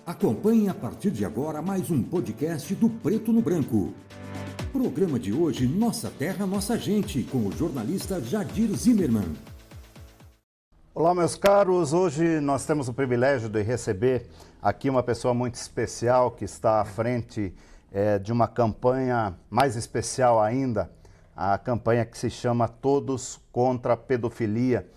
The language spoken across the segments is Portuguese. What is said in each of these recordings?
Acompanhe a partir de agora mais um podcast do Preto no Branco. Programa de hoje, Nossa Terra, Nossa Gente, com o jornalista Jadir Zimmermann. Olá, meus caros. Hoje nós temos o privilégio de receber aqui uma pessoa muito especial que está à frente de uma campanha mais especial ainda, a campanha que se chama Todos contra a Pedofilia.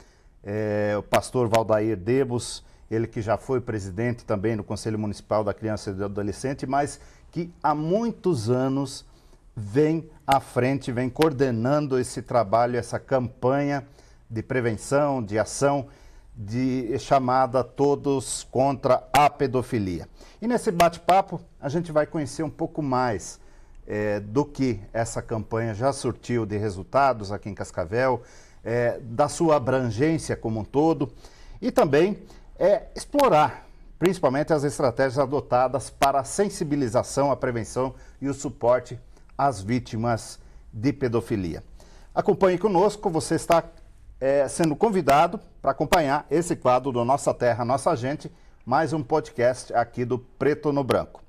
O pastor Valdair Debos, ele que já foi presidente também do Conselho Municipal da Criança e do Adolescente, mas que há muitos anos vem à frente, vem coordenando esse trabalho, essa campanha de prevenção, de ação, chamada Todos contra a Pedofilia. E nesse bate-papo a gente vai conhecer um pouco mais do que essa campanha já surtiu de resultados aqui em Cascavel, da sua abrangência como um todo, e também explorar principalmente as estratégias adotadas para a sensibilização, a prevenção e o suporte às vítimas de pedofilia. Acompanhe conosco, você está sendo convidado para acompanhar esse quadro do Nossa Terra, Nossa Gente, mais um podcast aqui do Preto no Branco.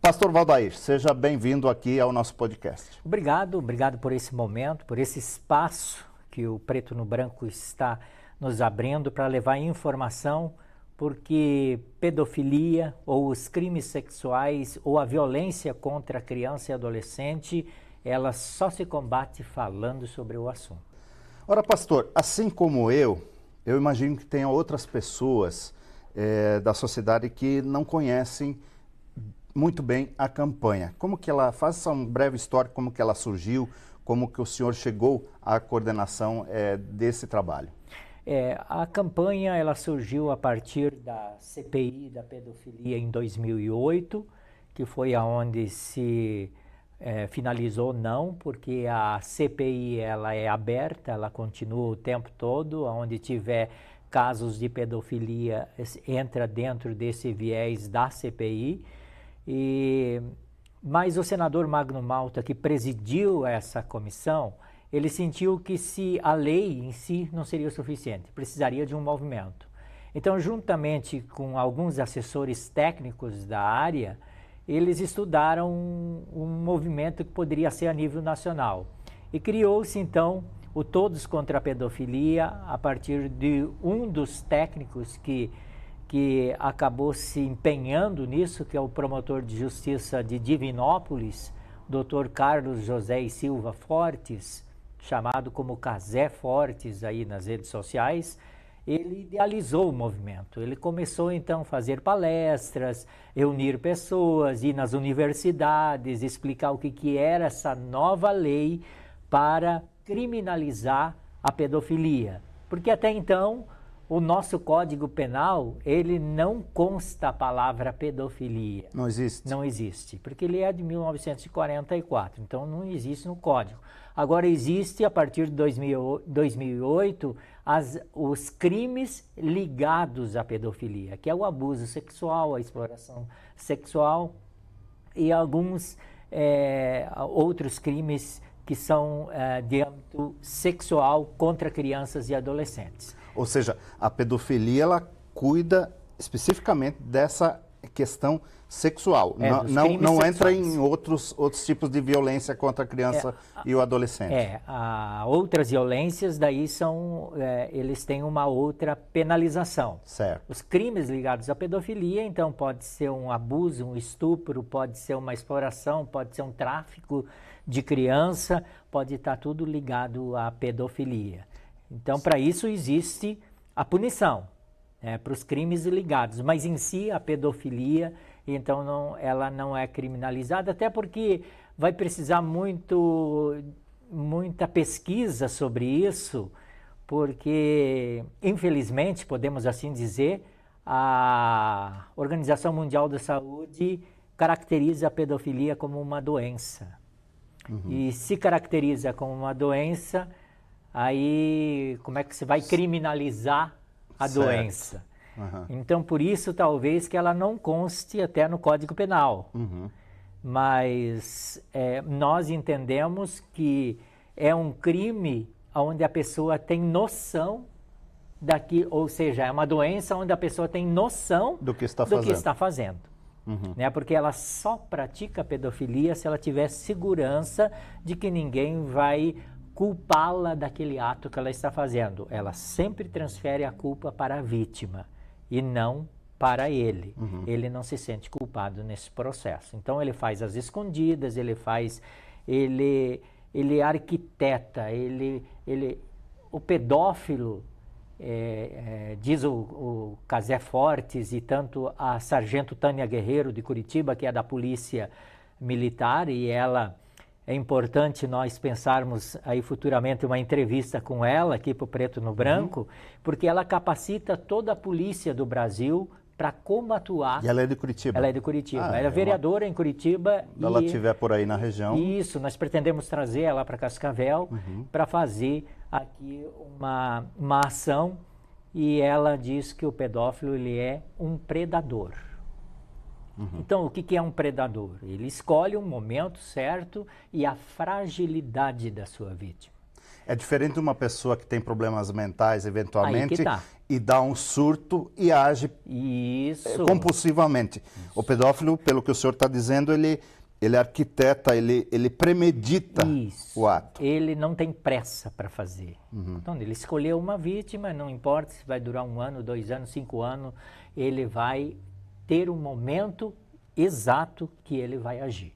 Pastor Valdair, seja bem-vindo aqui ao nosso podcast. Obrigado por esse momento, por esse espaço que o Preto no Branco está nos abrindo para levar informação, porque pedofilia ou os crimes sexuais ou a violência contra a criança e adolescente, ela só se combate falando sobre o assunto. Ora, pastor, assim como eu imagino que tenha outras pessoas da sociedade que não conhecem muito bem a campanha. Como que ela, faça um breve histórico, como que ela surgiu, como que o senhor chegou à coordenação desse trabalho? A campanha ela surgiu a partir da CPI da pedofilia em 2008, que foi aonde se finalizou não, porque a CPI ela é aberta, ela continua o tempo todo, onde tiver casos de pedofilia entra dentro desse viés da CPI. Mas o senador Magno Malta, que presidiu essa comissão, ele sentiu que se a lei em si não seria o suficiente, precisaria de um movimento. Então, juntamente com alguns assessores técnicos da área, eles estudaram um movimento que poderia ser a nível nacional. E criou-se, então, o Todos contra a Pedofilia, a partir de um dos técnicos que acabou se empenhando nisso, que é o promotor de justiça de Divinópolis, Dr. Carlos José e Silva Fortes, chamado como Casé Fortes aí nas redes sociais. Ele idealizou o movimento. Ele começou então a fazer palestras, reunir pessoas, ir nas universidades, explicar o que era essa nova lei para criminalizar a pedofilia. Porque até então o nosso Código Penal, ele não consta a palavra pedofilia. Não existe? Não existe, porque ele é de 1944, então não existe no Código. Agora existe, a partir de 2008, os crimes ligados à pedofilia, que é o abuso sexual, a exploração sexual e alguns outros crimes que são de âmbito sexual contra crianças e adolescentes. Ou seja, a pedofilia ela cuida especificamente dessa questão sexual, não entra em outros tipos de violência contra a criança e o adolescente. Outras violências daí eles têm uma outra penalização. Certo. Os crimes ligados à pedofilia, então pode ser um abuso, um estupro, pode ser uma exploração, pode ser um tráfico de criança, pode estar tudo ligado à pedofilia. Então, para isso existe a punição, para os crimes ligados, mas em si a pedofilia, então ela não é criminalizada, até porque vai precisar muita pesquisa sobre isso, porque, infelizmente, podemos assim dizer, a Organização Mundial da Saúde caracteriza a pedofilia como uma doença. Uhum. E se caracteriza como uma doença, aí como é que você vai criminalizar a doença? Uhum. Então, por isso, talvez que ela não conste até no Código Penal. Uhum. Mas nós entendemos que é um crime onde a pessoa tem noção ou seja, é uma doença onde a pessoa tem noção do que está fazendo. né? Porque ela só pratica pedofilia se ela tiver segurança de que ninguém vai culpá-la daquele ato que ela está fazendo. Ela sempre transfere a culpa para a vítima e não para ele. Ele não se sente culpado nesse processo. Então ele faz às escondidas, ele arquiteta, o pedófilo, diz o Casé Fortes e tanto a sargento Tânia Guerreiro de Curitiba, que é da Polícia Militar, e ela... É importante nós pensarmos aí futuramente uma entrevista com ela aqui para o Preto no Branco, porque ela capacita toda a polícia do Brasil para como atuar. E ela é de Curitiba? Ela é de Curitiba. Ela é vereadora em Curitiba. Se ela estiver por aí na região. Isso, nós pretendemos trazer ela para Cascavel para fazer aqui uma ação, e ela diz que o pedófilo ele é um predador. Então, o que é um predador? Ele escolhe um momento certo e a fragilidade da sua vítima. É diferente de uma pessoa que tem problemas mentais, eventualmente, tá. e dá um surto e age compulsivamente. O pedófilo, pelo que o senhor está dizendo, ele arquiteta, ele premedita o ato. Ele não tem pressa para fazer. Então, ele escolheu uma vítima, não importa se vai durar 1 ano, 2 anos, 5 anos, ele vai ter um momento exato que ele vai agir.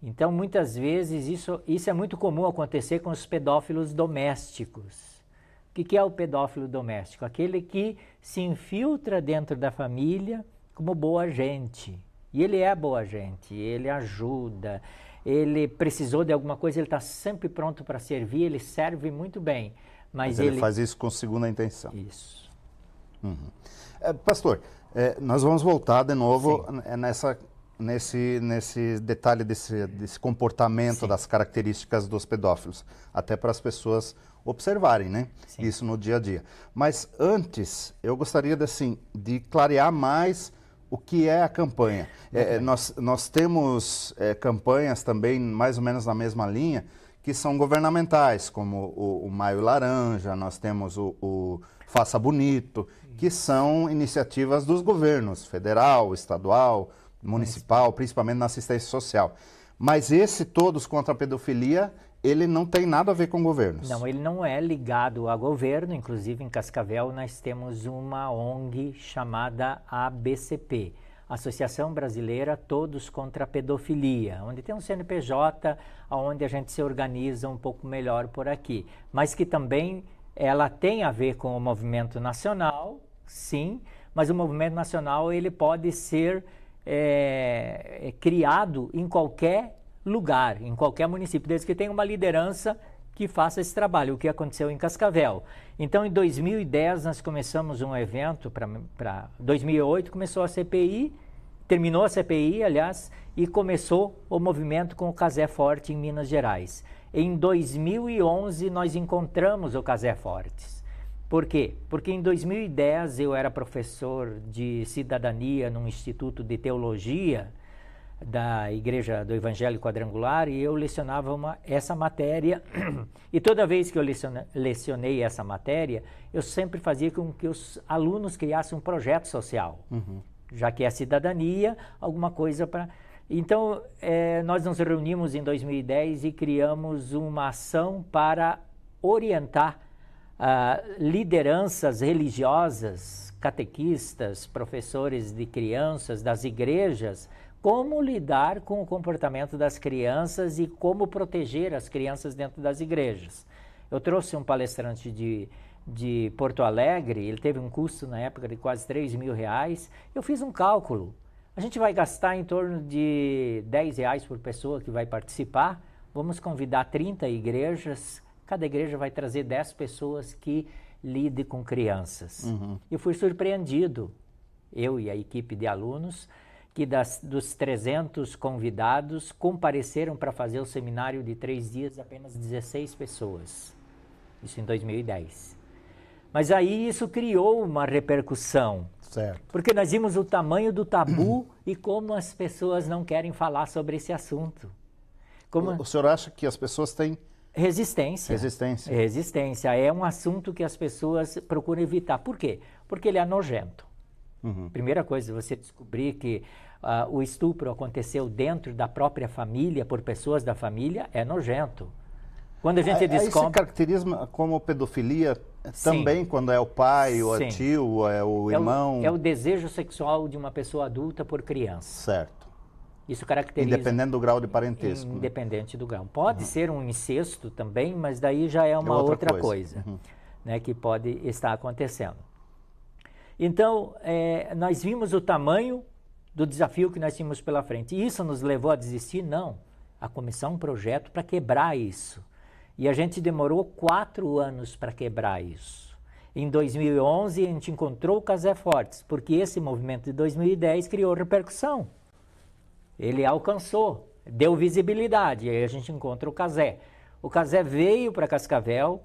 Então, muitas vezes, isso é muito comum acontecer com os pedófilos domésticos. O que é o pedófilo doméstico? Aquele que se infiltra dentro da família como boa gente. E ele é boa gente, ele ajuda, ele precisou de alguma coisa, ele está sempre pronto para servir, ele serve muito bem. Mas ele faz isso com segunda intenção. Isso. Pastor, nós vamos voltar de novo nesse detalhe desse comportamento, das características dos pedófilos, até para as pessoas observarem, né? Isso no dia a dia. Mas antes, eu gostaria de clarear mais o que é a campanha. Nós temos campanhas também, mais ou menos na mesma linha, que são governamentais, como o Maio Laranja, nós temos o Faça Bonito, que são iniciativas dos governos, federal, estadual, municipal, principalmente na assistência social. Mas esse Todos contra a Pedofilia, ele não tem nada a ver com governos. Não, ele não é ligado a governo. Inclusive, em Cascavel, nós temos uma ONG chamada ABCP, Associação Brasileira Todos contra a Pedofilia, onde tem um CNPJ, onde a gente se organiza um pouco melhor por aqui. Mas que também ela tem a ver com o movimento nacional, sim, mas o movimento nacional ele pode ser criado em qualquer lugar, em qualquer município, desde que tenha uma liderança que faça esse trabalho, o que aconteceu em Cascavel. Então, em 2010, nós começamos um evento, 2008 começou a CPI, terminou a CPI, aliás, e começou o movimento com o Casé Forte em Minas Gerais. Em 2011, nós encontramos o Casé Fortes. Por quê? Porque em 2010 eu era professor de cidadania num instituto de teologia da Igreja do Evangelho Quadrangular e eu lecionava essa matéria e toda vez que eu lecionei essa matéria, eu sempre fazia com que os alunos criassem um projeto social, já que é cidadania, alguma coisa para... Então, nós nos reunimos em 2010 e criamos uma ação para orientar lideranças religiosas, catequistas, professores de crianças, das igrejas, como lidar com o comportamento das crianças e como proteger as crianças dentro das igrejas. Eu trouxe um palestrante de Porto Alegre, ele teve um custo na época de quase R$3.000, eu fiz um cálculo. A gente vai gastar em torno de R$10 por pessoa que vai participar, vamos convidar 30 igrejas, cada igreja vai trazer 10 pessoas que lidem com crianças. Eu fui surpreendido, eu e a equipe de alunos, que dos 300 convidados compareceram para fazer o seminário de 3 dias apenas 16 pessoas. Isso em 2010. Mas aí isso criou uma repercussão. Certo. Porque nós vimos o tamanho do tabu e como as pessoas não querem falar sobre esse assunto. O senhor acha que as pessoas têm... Resistência. Resistência. É um assunto que as pessoas procuram evitar. Por quê? Porque ele é nojento. Primeira coisa, você descobrir que o estupro aconteceu dentro da própria família, por pessoas da família, é nojento. Quando a gente descobre... Isso se caracteriza como pedofilia também, quando é o pai, ou é tio, ou é o irmão? É o desejo sexual de uma pessoa adulta por criança. Certo. Isso caracteriza... Independente do grau de parentesco. Independente do grau. Pode ser um incesto também, mas daí já é uma outra coisa né, que pode estar acontecendo. Então, nós vimos o tamanho do desafio que nós tínhamos pela frente. E isso nos levou a desistir? Não. A comissão um projeto para quebrar isso. E a gente demorou 4 anos para quebrar isso. Em 2011, a gente encontrou o Casé Fortes, porque esse movimento de 2010 criou repercussão. Ele alcançou, deu visibilidade, e aí a gente encontra o Casé. O Casé veio para Cascavel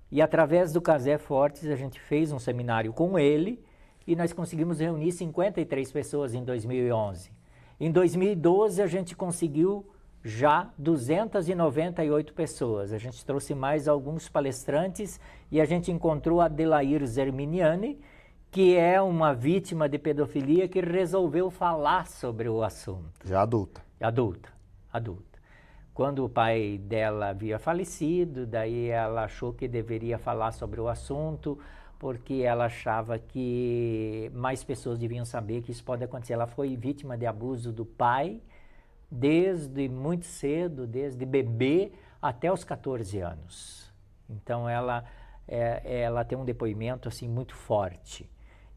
e, através do Casé Fortes, a gente fez um seminário com ele e nós conseguimos reunir 53 pessoas em 2011. Em 2012, a gente conseguiu já 298 pessoas. A gente trouxe mais alguns palestrantes e a gente encontrou a Adelair Zerminiani, que é uma vítima de pedofilia que resolveu falar sobre o assunto. Já adulta. Adulta. Quando o pai dela havia falecido, daí ela achou que deveria falar sobre o assunto, porque ela achava que mais pessoas deviam saber que isso pode acontecer. Ela foi vítima de abuso do pai, desde muito cedo, desde bebê até os 14 anos. Então ela tem um depoimento assim muito forte.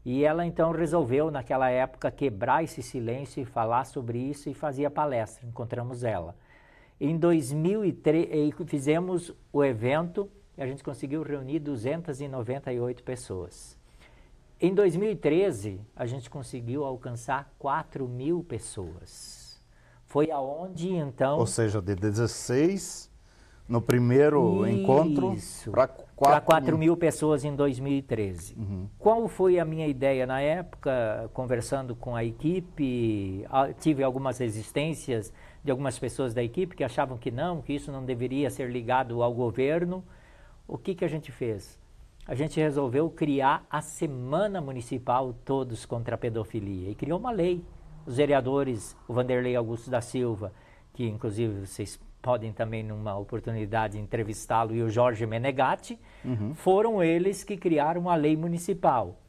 E ela então resolveu naquela época quebrar esse silêncio e falar sobre isso e fazia palestra. Encontramos ela. Em 2003 fizemos o evento e a gente conseguiu reunir 298 pessoas. Em 2013 a gente conseguiu alcançar 4.000 pessoas. Foi aonde, então... Ou seja, de 16 no primeiro encontro para 4.000 pessoas em 2013. Qual foi a minha ideia na época, conversando com a equipe? Tive algumas resistências de algumas pessoas da equipe que achavam que isso não deveria ser ligado ao governo. O que a gente fez? A gente resolveu criar a Semana Municipal Todos contra a Pedofilia e criou uma lei. Os vereadores, o Vanderlei Augusto da Silva, que inclusive vocês podem também numa oportunidade entrevistá-lo, e o Jorge Menegatti, foram eles que criaram a lei municipal.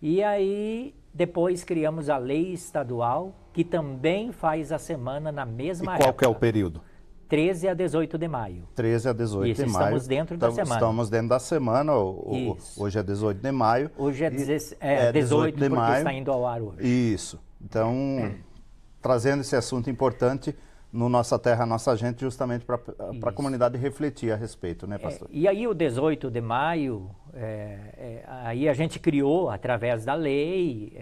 E aí depois criamos a lei estadual, que também faz a semana na mesma época. E qual que é o período? 13 a 18 de maio. 13 a 18 Isso, de maio. Estamos dentro da semana. Estamos dentro da semana, hoje é 18 de maio. Hoje é 18 de maio, porque está indo ao ar hoje. Isso. Então, trazendo esse assunto importante no Nossa Terra, Nossa Gente, justamente para a comunidade refletir a respeito, né, pastor? E aí o 18 de maio, aí a gente criou, através da lei,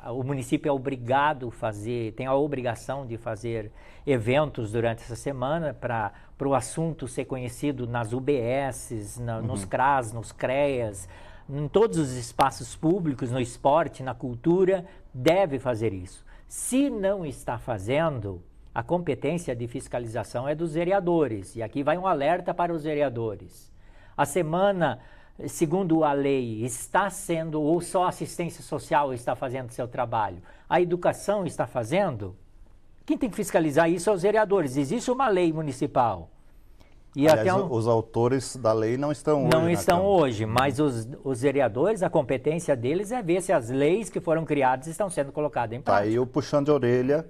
o município é obrigado a fazer, tem a obrigação de fazer eventos durante essa semana para o assunto ser conhecido nas UBSs, nos CRAS, nos CREAS, em todos os espaços públicos, no esporte, na cultura, deve fazer isso. Se não está fazendo, a competência de fiscalização é dos vereadores. E aqui vai um alerta para os vereadores. A semana, segundo a lei, está sendo, ou só a assistência social está fazendo seu trabalho? A educação está fazendo? Quem tem que fiscalizar isso é os vereadores. Existe uma lei municipal. E aliás, os autores da lei não estão hoje. Não estão hoje, mas os vereadores, a competência deles é ver se as leis que foram criadas estão sendo colocadas em prática. Tá aí o puxão de orelha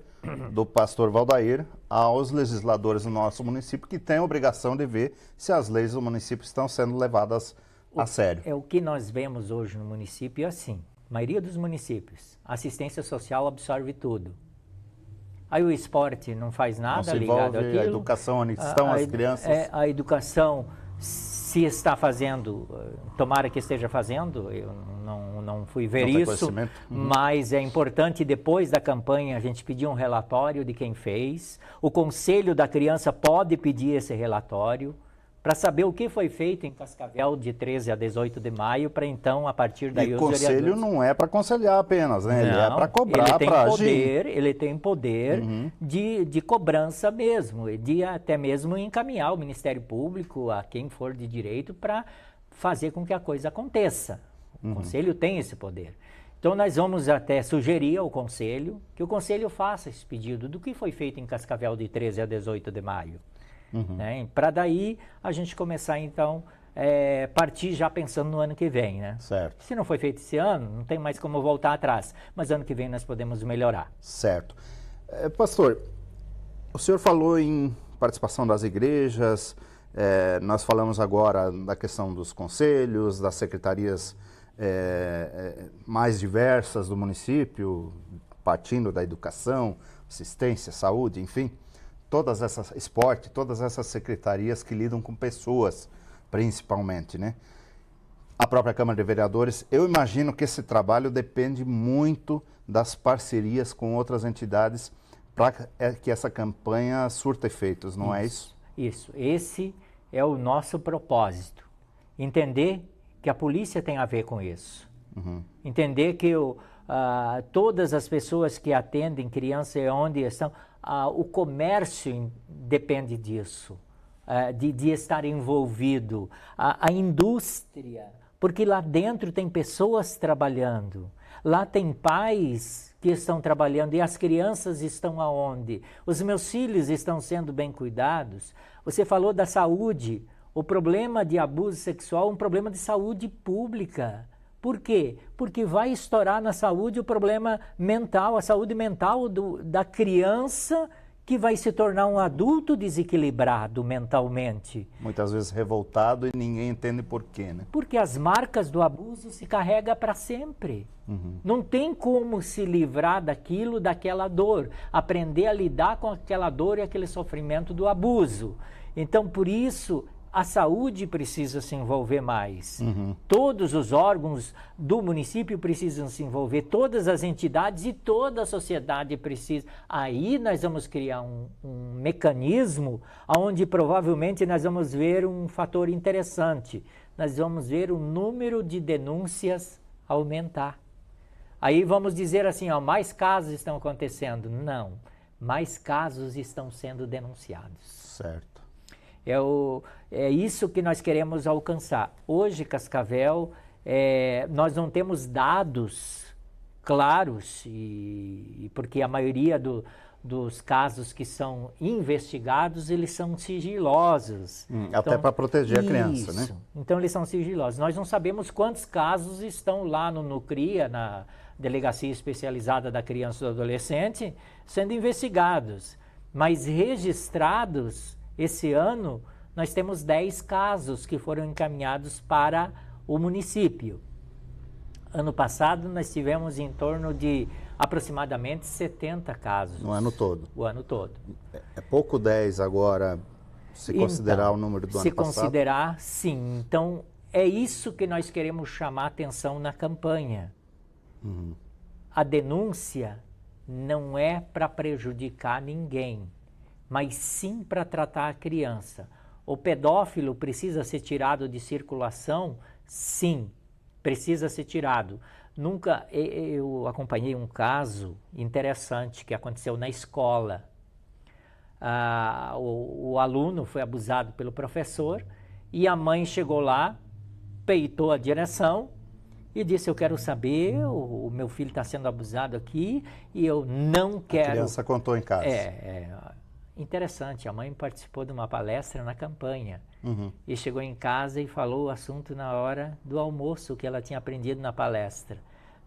do pastor Valdair aos legisladores do nosso município, que têm a obrigação de ver se as leis do município estão sendo levadas a sério. O que nós vemos hoje no município é assim, a maioria dos municípios, a assistência social absorve tudo. Aí o esporte não faz nada ligado àquilo. A educação, onde estão as crianças. A educação, se está fazendo, tomara que esteja fazendo, eu não fui ver isso, mas é importante, depois da campanha, a gente pedir um relatório de quem fez. O Conselho da Criança pode pedir esse relatório para saber o que foi feito em Cascavel de 13 a 18 de maio, para então, a partir daí, os vereadores... E o Conselho não é para aconselhar apenas, né? Ele é para cobrar, para agir. Ele tem poder de cobrança mesmo, de até mesmo encaminhar o Ministério Público, a quem for de direito, para fazer com que a coisa aconteça. O Conselho tem esse poder. Então, nós vamos até sugerir ao Conselho que o Conselho faça esse pedido do que foi feito em Cascavel de 13 a 18 de maio. Né? Para daí a gente começar, então, partir já pensando no ano que vem. Né? Certo. Se não foi feito esse ano, não tem mais como voltar atrás. Mas ano que vem nós podemos melhorar. Certo. Pastor, o senhor falou em participação das igrejas, nós falamos agora da questão dos conselhos, das secretarias mais diversas do município, partindo da educação, assistência, saúde, enfim, esporte, todas essas secretarias que lidam com pessoas, principalmente, né? A própria Câmara de Vereadores, eu imagino que esse trabalho depende muito das parcerias com outras entidades para que essa campanha surta efeitos, não é isso? Isso, esse é o nosso propósito, entender que a polícia tem a ver com isso. Entender que todas as pessoas que atendem crianças onde estão, o comércio depende disso, de estar envolvido, a indústria, porque lá dentro tem pessoas trabalhando, lá tem pais que estão trabalhando e as crianças estão aonde? Os meus filhos estão sendo bem cuidados. Você falou da saúde. O problema de abuso sexual é um problema de saúde pública. Por quê? Porque vai estourar na saúde o problema mental, a saúde mental da criança que vai se tornar um adulto desequilibrado mentalmente. Muitas vezes revoltado e ninguém entende por quê, né? Porque as marcas do abuso se carregam para sempre. Não tem como se livrar daquela dor, aprender a lidar com aquela dor e aquele sofrimento do abuso. Então, por isso, a saúde precisa se envolver mais. Todos os órgãos do município precisam se envolver, todas as entidades e toda a sociedade precisa. Aí nós vamos criar um mecanismo onde provavelmente nós vamos ver um fator interessante. Nós vamos ver o número de denúncias aumentar. Aí vamos dizer assim, mais casos estão acontecendo. Não, mais casos estão sendo denunciados. Certo. É isso que nós queremos alcançar. Hoje, Cascavel, nós não temos dados claros, porque a maioria dos casos que são investigados, eles são sigilosos. Até então, para proteger a criança, né? Então, eles são sigilosos. Nós não sabemos quantos casos estão lá no NUCRIA, na Delegacia Especializada da Criança e do Adolescente, sendo investigados. Mas registrados... Esse ano, nós temos 10 casos que foram encaminhados para o município. Ano passado, nós tivemos em torno de aproximadamente 70 casos. No ano todo? O ano todo. É pouco 10 agora, se considerar o número do ano passado? Se considerar, sim. Então, é isso que nós queremos chamar atenção na campanha. A denúncia não é para prejudicar ninguém, mas sim para tratar a criança. O pedófilo precisa ser tirado de circulação? Sim, precisa ser tirado. Eu acompanhei um caso interessante que aconteceu na escola. O aluno foi abusado pelo professor e a mãe chegou lá, peitou a direção e disse, eu quero saber, o meu filho está sendo abusado aqui e eu não quero... A criança contou em casa. Interessante, a mãe participou de uma palestra na campanha e chegou em casa e falou o assunto na hora do almoço que ela tinha aprendido na palestra.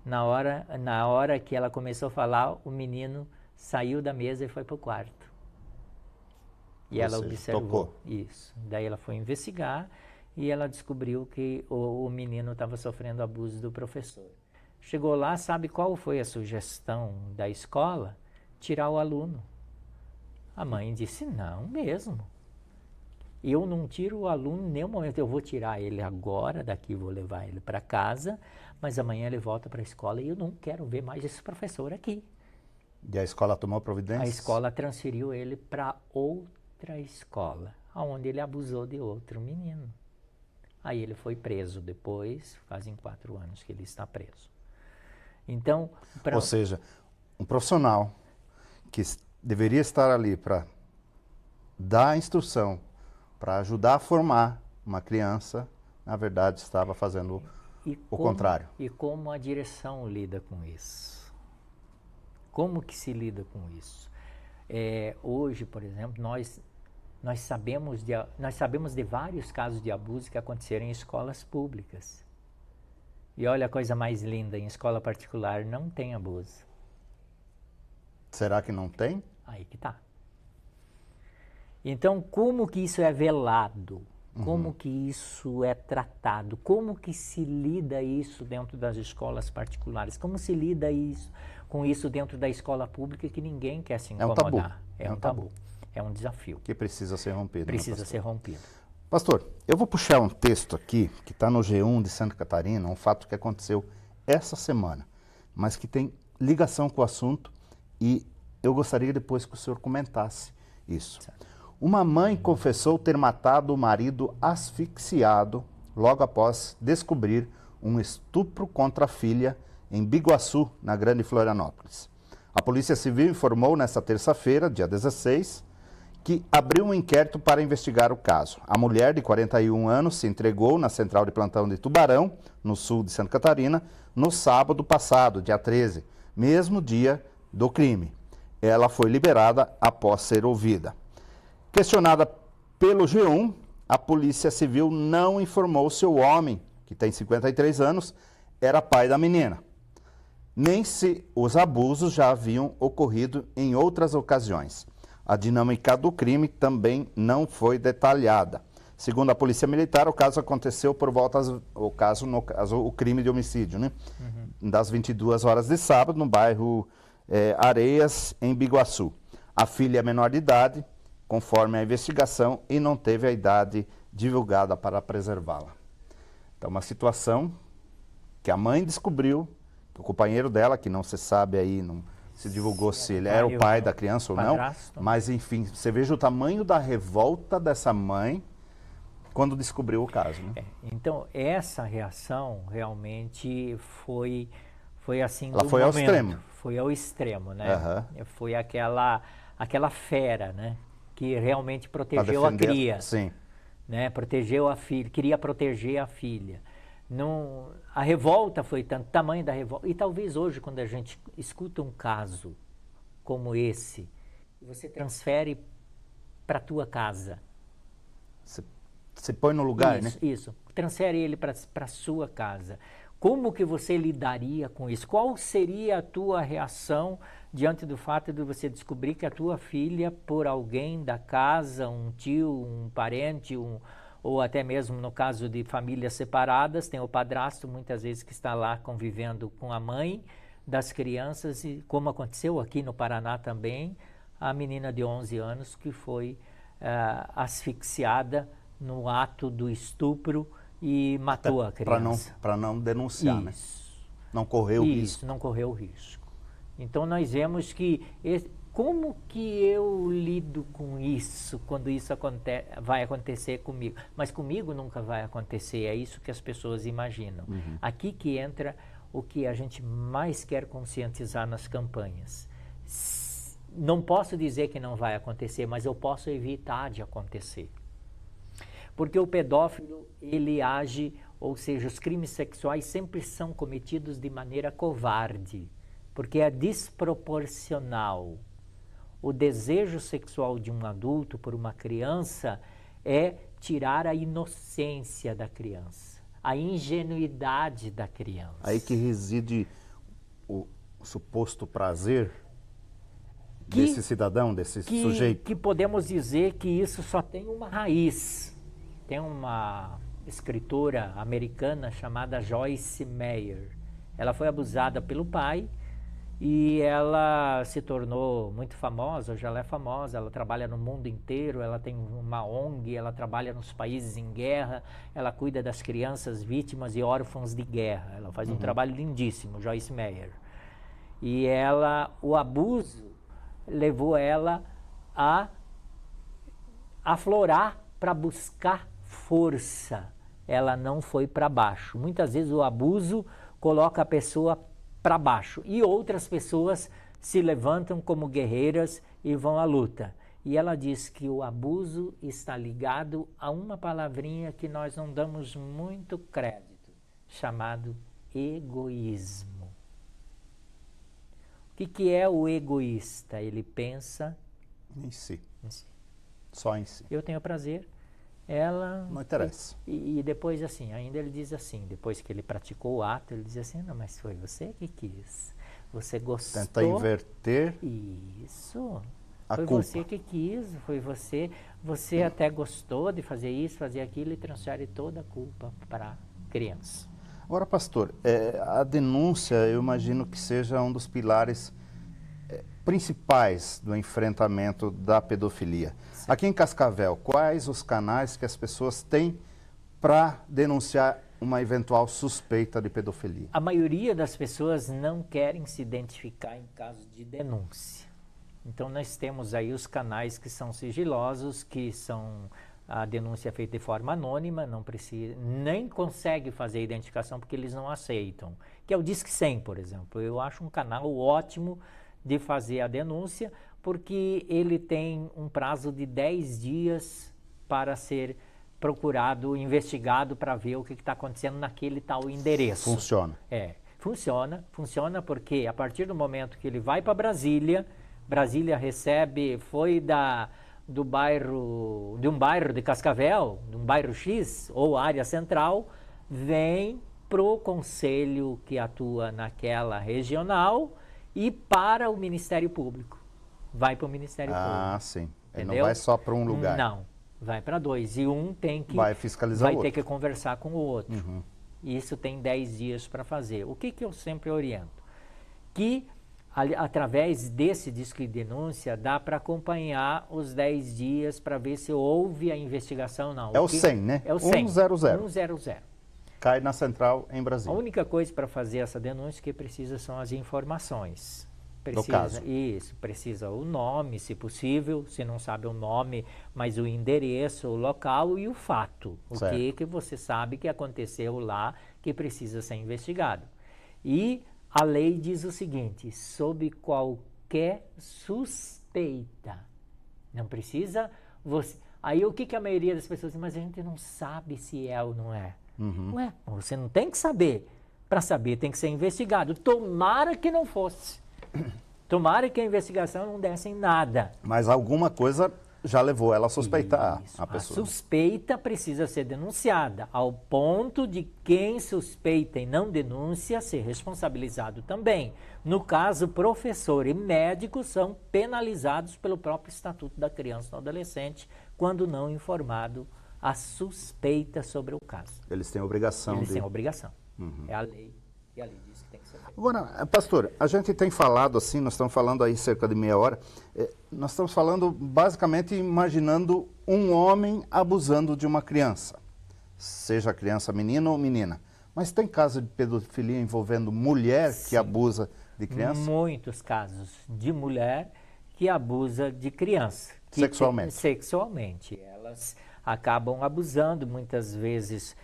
Na hora que ela começou a falar, o menino saiu da mesa e foi para o quarto. E ela observou. Tocou. Isso. Daí ela foi investigar e ela descobriu que o menino estava sofrendo abuso do professor. Chegou lá, sabe qual foi a sugestão da escola? Tirar o aluno. A mãe disse, não mesmo. Eu não tiro o aluno em nenhum momento. Eu vou tirar ele agora, daqui vou levar ele para casa, mas amanhã ele volta para a escola e eu não quero ver mais esse professor aqui. E a escola tomou providência? A escola transferiu ele para outra escola, onde ele abusou de outro menino. Aí ele foi preso depois, fazem 4 anos que ele está preso. Então, Ou seja, um profissional que deveria estar ali para dar a instrução, para ajudar a formar uma criança, na verdade estava fazendo o contrário. E como a direção lida com isso? Como que se lida com isso? Hoje, por exemplo, nós sabemos de vários casos de abuso que aconteceram em escolas públicas. E olha a coisa mais linda, em escola particular não tem abuso. Será que não tem? Aí que tá. Então, como que isso é velado? Como que isso é tratado? Como que se lida isso dentro das escolas particulares? Como se lida com isso dentro da escola pública que ninguém quer se incomodar? É um tabu. É um desafio. Que precisa ser rompido. Precisa ser rompido. Pastor, eu vou puxar um texto aqui, que está no G1 de Santa Catarina, um fato que aconteceu essa semana, mas que tem ligação com o assunto e eu gostaria depois que o senhor comentasse isso. Certo. Uma mãe confessou ter matado o marido asfixiado logo após descobrir um estupro contra a filha em Biguaçu, na Grande Florianópolis. A Polícia Civil informou nesta terça-feira, dia 16, que abriu um inquérito para investigar o caso. A mulher, de 41 anos, se entregou na central de plantão de Tubarão, no sul de Santa Catarina, no sábado passado, dia 13, mesmo dia do crime. Ela foi liberada após ser ouvida. Questionada pelo G1, a Polícia Civil não informou se o homem, que tem 53 anos, era pai da menina, nem se os abusos já haviam ocorrido em outras ocasiões. A dinâmica do crime também não foi detalhada. Segundo a Polícia Militar, o caso aconteceu por volta, o crime de homicídio, né? Das 22 horas de sábado, no bairro Areias, em Biguaçu. A filha é menor de idade, conforme a investigação, e não teve a idade divulgada para preservá-la. Então, uma situação que a mãe descobriu, que o companheiro dela, que não se sabe aí, não se divulgou se ele era o pai da criança ou não, mas enfim, você veja o tamanho da revolta dessa mãe quando descobriu o caso. Né? Então, essa reação realmente foi assim, ela foi momento. Ao extremo. Foi ao extremo, né? Foi aquela fera, né? Que realmente protegeu a cria. Sim. Né? Protegeu a filha, queria proteger a filha. A revolta foi tanto, tamanho da revolta. E talvez hoje, quando a gente escuta um caso como esse, você transfere para a tua casa. Você põe no lugar, né? Isso. Transfere ele para a sua casa. Como que você lidaria com isso? Qual seria a tua reação diante do fato de você descobrir que a tua filha, por alguém da casa, um tio, um parente, ou até mesmo no caso de famílias separadas, tem o padrasto muitas vezes que está lá convivendo com a mãe das crianças, e como aconteceu aqui no Paraná também, a menina de 11 anos que foi asfixiada no ato do estupro e matou a criança. Para não denunciar, né? Não correr o risco. Não correr o risco. Então nós vemos que como que eu lido com isso quando isso vai acontecer comigo? Mas comigo nunca vai acontecer, é isso que as pessoas imaginam. Aqui que entra o que a gente mais quer conscientizar nas campanhas. Não posso dizer que não vai acontecer, mas eu posso evitar de acontecer. Porque o pedófilo, ele age, ou seja, os crimes sexuais sempre são cometidos de maneira covarde, porque é desproporcional. O desejo sexual de um adulto por uma criança é tirar a inocência da criança, a ingenuidade da criança. Aí que reside o suposto prazer desse cidadão, desse sujeito. Que podemos dizer que isso só tem uma raiz. Tem uma escritora americana chamada Joyce Meyer. Ela foi abusada pelo pai e ela se tornou muito famosa. Hoje ela é famosa, ela trabalha no mundo inteiro, ela tem uma ONG, ela trabalha nos países em guerra, ela cuida das crianças vítimas e órfãos de guerra. Ela faz um trabalho lindíssimo, Joyce Meyer. E o abuso levou ela a aflorar para buscar força. Ela não foi para baixo. Muitas vezes o abuso coloca a pessoa para baixo e outras pessoas se levantam como guerreiras e vão à luta. E ela diz que o abuso está ligado a uma palavrinha que nós não damos muito crédito, chamado egoísmo. O que é o egoísta? Ele pensa Em si. em si. Só em si. Eu tenho prazer, ela... Não interessa. E depois, assim, ainda ele diz assim, depois que ele praticou o ato, ele diz assim, não, mas foi você que quis. Você gostou. Tenta inverter Isso. a Foi culpa. você que quis, foi você. Você até gostou de fazer isso, fazer aquilo e transfere toda a culpa para a criança. Agora, pastor, a denúncia, eu imagino que seja um dos pilares principais do enfrentamento da pedofilia. Sim. Aqui em Cascavel, quais os canais que as pessoas têm para denunciar uma eventual suspeita de pedofilia? A maioria das pessoas não querem se identificar em caso de denúncia. Então, nós temos aí os canais que são sigilosos, que são a denúncia feita de forma anônima, não precisa, nem consegue fazer a identificação porque eles não aceitam. Que é o Disque 100, por exemplo. Eu acho um canal ótimo de fazer a denúncia, porque ele tem um prazo de 10 dias para ser procurado, investigado, para ver o que está acontecendo naquele tal endereço. Funciona. Funciona porque a partir do momento que ele vai para Brasília recebe, foi de um bairro de Cascavel, de um bairro X, ou área central, vem pro conselho que atua naquela regional e para o Ministério Público. Vai para o Ministério Público. Ah, sim. Ele Entendeu? não vai só para um lugar. Não, vai para dois. E um tem que... Vai fiscalizar o outro. Vai ter que conversar com o outro. Uhum. Isso tem 10 dias para fazer. O que eu sempre oriento? Que através desse disco de denúncia, dá para acompanhar os 10 dias para ver se houve a investigação ou não. É o 100, né? É o 100. 100. Cai na central em Brasília. A única coisa para fazer essa denúncia que precisa são as informações. Do caso. Isso, precisa o nome, se possível, se não sabe o nome, mas o endereço, o local e o fato. O que você sabe que aconteceu lá, que precisa ser investigado. E a lei diz o seguinte, sob qualquer suspeita, não precisa você... Aí o que a maioria das pessoas diz, mas a gente não sabe se é ou não é. Uhum. Ué, você não tem que saber. Para saber tem que ser investigado. Tomara que não fosse. Tomara que a investigação não desse em nada. Mas alguma coisa já levou ela a suspeitar a pessoa. A suspeita precisa ser denunciada, ao ponto de quem suspeita e não denuncia ser responsabilizado também. No caso, professor e médico são penalizados pelo próprio Estatuto da Criança e do Adolescente quando não informado a suspeita sobre o caso. Eles têm obrigação. Eles têm obrigação. Uhum. É a lei. E a lei diz que tem que ser feito. Agora, pastor, a gente tem falado assim, nós estamos falando aí cerca de meia hora, nós estamos falando basicamente imaginando um homem abusando de uma criança, seja a criança menino ou menina. Mas tem caso de pedofilia envolvendo mulher que abusa de criança? Muitos casos de mulher que abusa de criança. Sexualmente? Sexualmente. Elas acabam abusando muitas vezes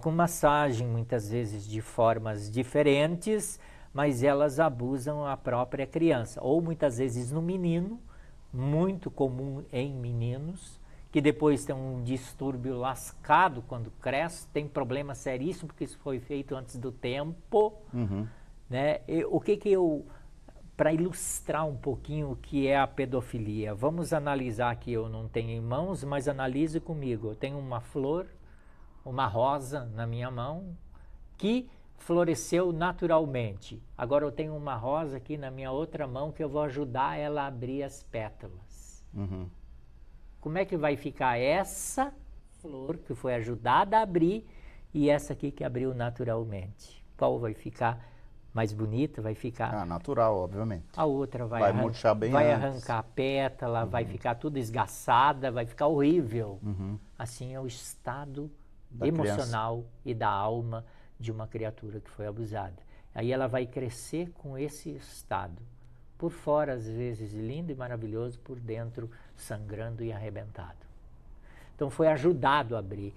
com massagem, muitas vezes de formas diferentes, mas elas abusam a própria criança. Ou muitas vezes no menino, muito comum em meninos, que depois tem um distúrbio lascado quando cresce, tem problema seríssimo porque isso foi feito antes do tempo. Uhum. Né? Para ilustrar um pouquinho o que é a pedofilia, vamos analisar que eu não tenho em mãos, mas analise comigo. Eu tenho uma flor, uma rosa na minha mão, que floresceu naturalmente. Agora eu tenho uma rosa aqui na minha outra mão que eu vou ajudar ela a abrir as pétalas. Uhum. Como é que vai ficar essa flor que foi ajudada a abrir e essa aqui que abriu naturalmente? Qual vai ficar mais bonita? Vai ficar... natural, obviamente. A outra vai murchar bem vai antes. arrancar a pétala, vai ficar tudo esgaçada, vai ficar horrível. Uhum. Assim é o estado da emocional criança. E da alma de uma criatura que foi abusada. Aí ela vai crescer com esse estado. Por fora, às vezes, lindo e maravilhoso, por dentro, sangrando e arrebentado. Então, foi ajudado a abrir.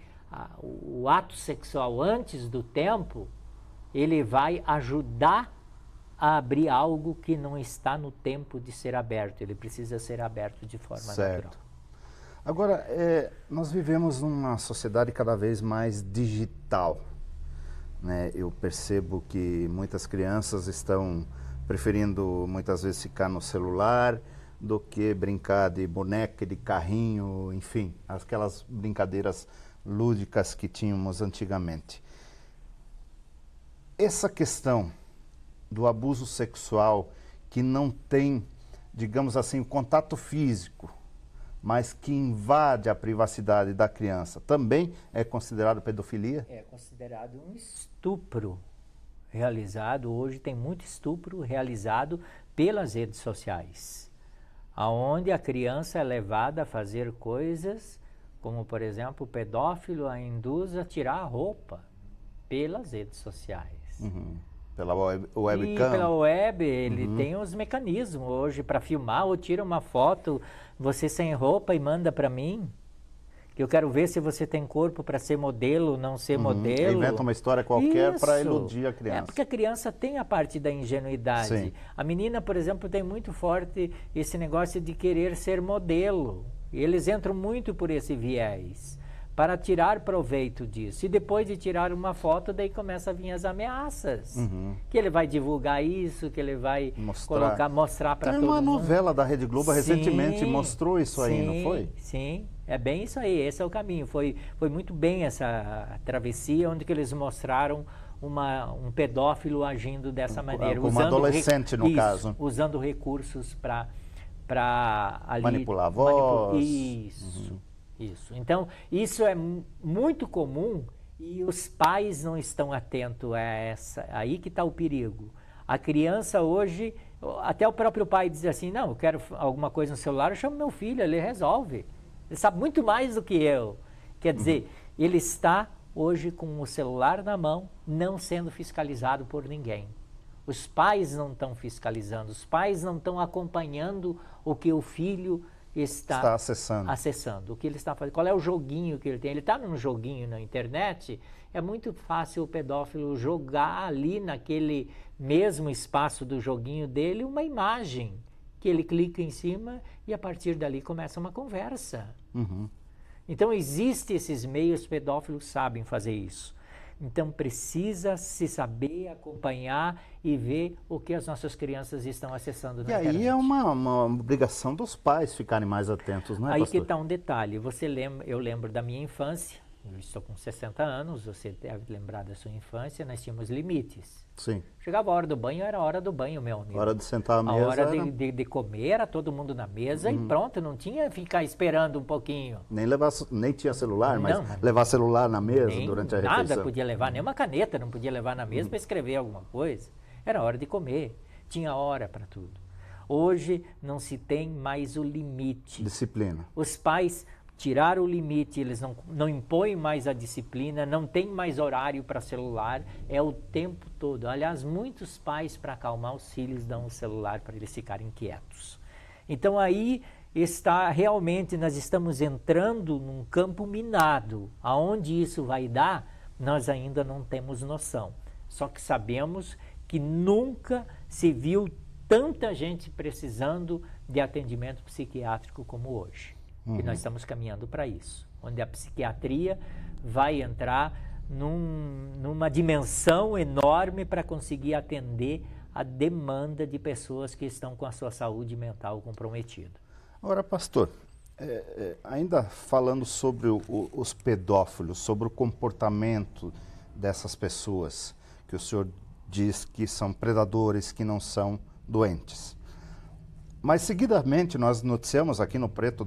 O ato sexual antes do tempo, ele vai ajudar a abrir algo que não está no tempo de ser aberto. Ele precisa ser aberto de forma natural. Agora, nós vivemos numa sociedade cada vez mais digital. né? Eu percebo que muitas crianças estão preferindo muitas vezes ficar no celular do que brincar de boneca, de carrinho, enfim, aquelas brincadeiras lúdicas que tínhamos antigamente. Essa questão do abuso sexual que não tem, digamos assim, o contato físico, mas que invade a privacidade da criança, também é considerado pedofilia? É considerado um estupro realizado. Hoje tem muito estupro realizado pelas redes sociais, aonde a criança é levada a fazer coisas como, por exemplo, o pedófilo a induz a tirar a roupa pelas redes sociais. Uhum. Pela webcam? E pela web, ele tem os mecanismos hoje para filmar, ou tira uma foto, você sem roupa e manda para mim, que eu quero ver se você tem corpo para ser modelo, não ser modelo. Inventa uma história qualquer para iludir a criança. É, porque a criança tem a parte da ingenuidade. Sim. A menina, por exemplo, tem muito forte esse negócio de querer ser modelo. E eles entram muito por esse viés, para tirar proveito disso. E depois de tirar uma foto, daí começa a vir as ameaças. Que ele vai divulgar isso, que ele vai mostrar para todo mundo. Uma novela da Rede Globo recentemente mostrou isso aí, não foi? Sim, é bem isso aí, esse é o caminho. Foi muito bem essa travessia, onde que eles mostraram um pedófilo agindo dessa maneira. Como adolescente, no caso. Usando recursos para manipular a voz. Isso. Então, isso é muito comum e os pais não estão atentos a essa. Aí que está o perigo. A criança hoje, até o próprio pai diz assim, não, eu quero alguma coisa no celular, eu chamo meu filho, ele resolve. Ele sabe muito mais do que eu. Quer dizer, ele está hoje com o celular na mão, não sendo fiscalizado por ninguém. Os pais não estão fiscalizando, os pais não estão acompanhando o que o filho está acessando, o que ele está fazendo, qual é o joguinho que ele tem. Ele está num joguinho na internet, é muito fácil o pedófilo jogar ali naquele mesmo espaço do joguinho dele uma imagem, que ele clica em cima e a partir dali começa uma conversa. Então existem esses meios, pedófilos sabem fazer isso. Então precisa se saber acompanhar e ver o que as nossas crianças estão acessando na internet. E aí é uma obrigação dos pais ficarem mais atentos, não é, pastor? Aí que está um detalhe. Eu lembro da minha infância, eu estou com 60 anos, você deve lembrar da sua infância, nós tínhamos limites. Sim. Chegava a hora do banho, era a hora do banho, meu amigo. A hora de sentar à mesa. A hora de comer, era todo mundo na mesa e pronto, não tinha ficar esperando um pouquinho. Nem tinha celular, mas levar celular na mesa durante a refeição. Nada podia levar, nem uma caneta não podia levar na mesa para escrever alguma coisa. Era hora de comer, tinha hora para tudo. Hoje não se tem mais o limite. Disciplina. Os pais tiraram o limite, eles não impõem mais a disciplina, não tem mais horário para celular, é o tempo todo. Aliás, muitos pais, para acalmar os filhos, dão o celular para eles ficarem quietos. Então aí está realmente, nós estamos entrando num campo minado. Aonde isso vai dar, nós ainda não temos noção. Só que sabemos que nunca se viu tanta gente precisando de atendimento psiquiátrico como hoje. E nós estamos caminhando para isso, onde a psiquiatria vai entrar numa dimensão enorme para conseguir atender a demanda de pessoas que estão com a sua saúde mental comprometida. Ora, pastor, ainda falando sobre os pedófilos, sobre o comportamento dessas pessoas, que o senhor diz que são predadores, que não são doentes. Mas, seguidamente, nós noticiamos aqui no Preto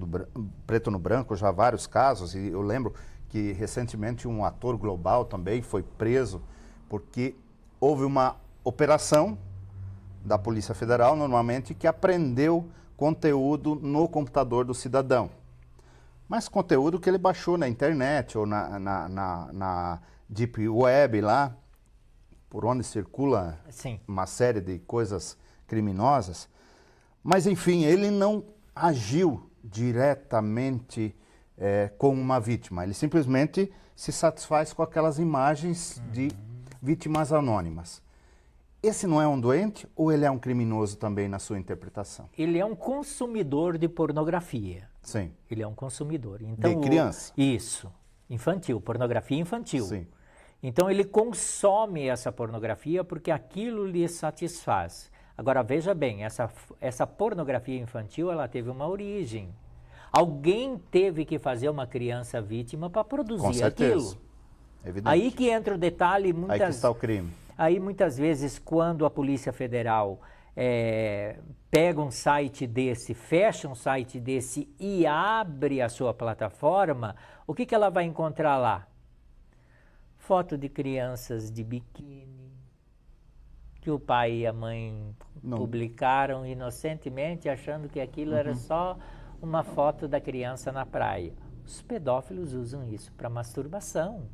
no Branco já vários casos, e eu lembro que, recentemente, um ator global também foi preso porque houve uma operação da Polícia Federal, normalmente, que apreendeu conteúdo no computador do cidadão. Mas conteúdo que ele baixou na internet ou na Deep Web lá, por onde circula uma série de coisas criminosas. Mas, enfim, ele não agiu diretamente com uma vítima. Ele simplesmente se satisfaz com aquelas imagens de vítimas anônimas. Esse não é um doente ou ele é um criminoso também na sua interpretação? Ele é um consumidor de pornografia. Sim. Ele é um consumidor. Então, de criança? Isso. Infantil, pornografia infantil. Sim. Então ele consome essa pornografia porque aquilo lhe satisfaz. Agora veja bem, essa pornografia infantil, ela teve uma origem. Alguém teve que fazer uma criança vítima para produzir aquilo. Evidente. Aí que entra o detalhe. Aí que está o crime. Aí muitas vezes quando a Polícia Federal pega um site desse, fecha um site desse e abre a sua plataforma, o que ela vai encontrar lá? Foto de crianças de biquíni, que o pai e a mãe publicaram inocentemente, achando que aquilo era só uma foto da criança na praia. Os pedófilos usam isso para masturbação.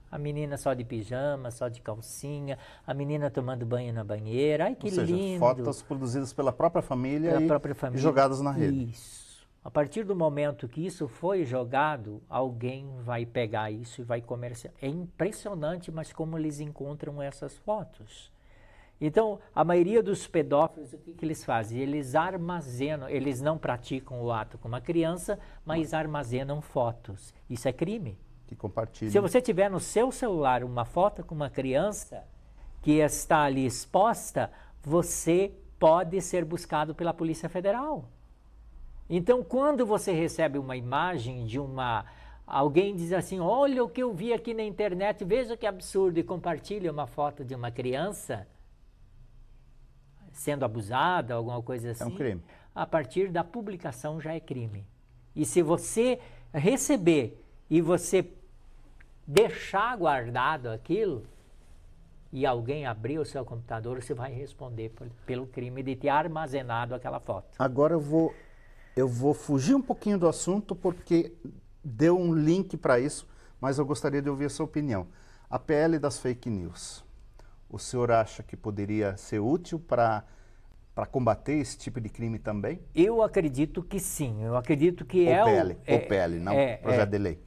A menina só de pijama, só de calcinha, a menina tomando banho na banheira. Ai, que lindo! Ou seja, fotos produzidas pela própria família, e jogadas na rede. Isso. A partir do momento que isso foi jogado, alguém vai pegar isso e vai comerciar. É impressionante, mas como eles encontram essas fotos. Então, a maioria dos pedófilos, o que eles fazem? Eles armazenam, eles não praticam o ato com uma criança, mas armazenam fotos. Isso é crime. Que compartilha. Se você tiver no seu celular uma foto com uma criança que está ali exposta, você pode ser buscado pela Polícia Federal. Então, quando você recebe uma imagem de alguém diz assim, olha o que eu vi aqui na internet, veja que absurdo, e compartilha uma foto de uma criança sendo abusada, alguma coisa assim. É um crime. A partir da publicação já é crime. E se você receber e você deixar guardado aquilo, e alguém abrir o seu computador, você vai responder pelo crime de ter armazenado aquela foto. Agora eu vou fugir um pouquinho do assunto porque deu um link para isso, mas eu gostaria de ouvir a sua opinião. A PL das fake news, o senhor acha que poderia ser útil para combater esse tipo de crime também? Eu acredito que sim. Eu acredito que o PL, não projeto de lei.